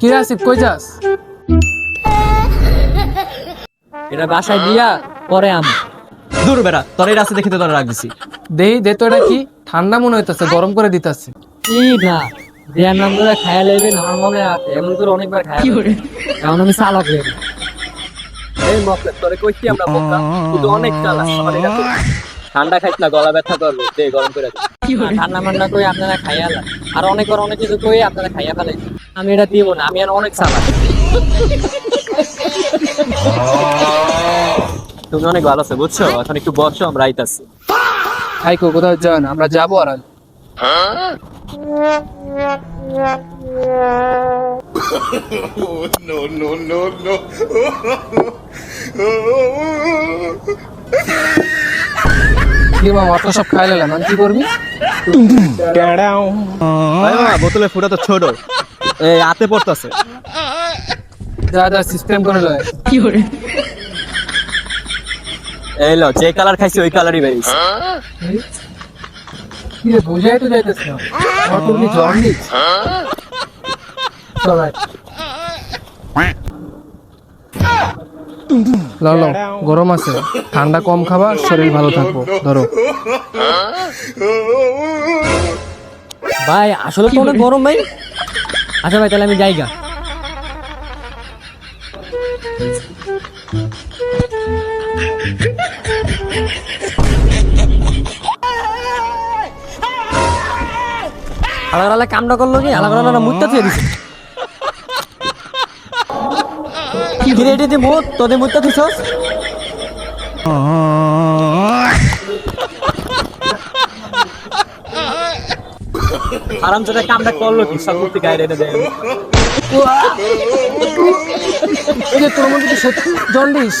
কি আসিফ কই যাস? এটা বাসায় দিয়া পরে দূর বেড়া, তোর এই রাস্তা দেখে তো তোরা রাখ দিছি। দেই দে তো, এটা কি ঠান্ডা মনে হইতাছে, গরম করে দিতাছে। কি না দেয়ার নাম ধরে খায়া লেবেন আমার মনে আছে, এমন করে অনেকবার খায়া এখন আমি চালাক হয়ে গেছি। এই মকলে তোরে কইছি আমরা বোকা, তুই তো অনেক চালাক। আমার এটা ঠান্ডা খাইছ না, গলা ব্যথা করবে, দে গরম করে দে। ঠান্ডা মান্ডা কই আপনারা খাইয়া লাগ, আর অনেকবার অনেক কিছু কই আপনারা খাইয়া ফেলাই। আমি এটা দিব না, আমি আর অনেক চালাক। তুমি অনেক ভালো আছে বুঝছো, এখন একটু বসো, আমরা আইতাছি। আইকো কোথাও যান, আমরা যাবো আর কি মামা, অত সব খাই লাম, কি করবি? ভাই মামা, বোতলে ফুটা তো ছোট, এই হাতে পড়তাছে। যা যা সিস্টেম করে লয়। এই লো, যে কালার খাইছি ওই কালারই বেরিয়েছে। কি রে, বুঝাই তো যাইতেছ না, আমার তো কি জ্বর নিস? চল আয়। লাও লাও, গরম আছে, ঠান্ডা কম খাবা, শরীর ভালো থাকবো। ধরো। ভাই আসলে তো অনেক গরম ভাই। আচ্ছা ভাই, তাহলে আমি যাইগা। আলাদা কামটা করলো কি, আলাদা মুখটা থুয়ে দিছে। কিরে মুখ তোদের মুখটা থুইছস? আরাম করে কামটা করলো কি, সব মুক্তি গায়ে রেখে দেয়। এই যে তোর মধ্যে কি সত্যি জন্ডিস?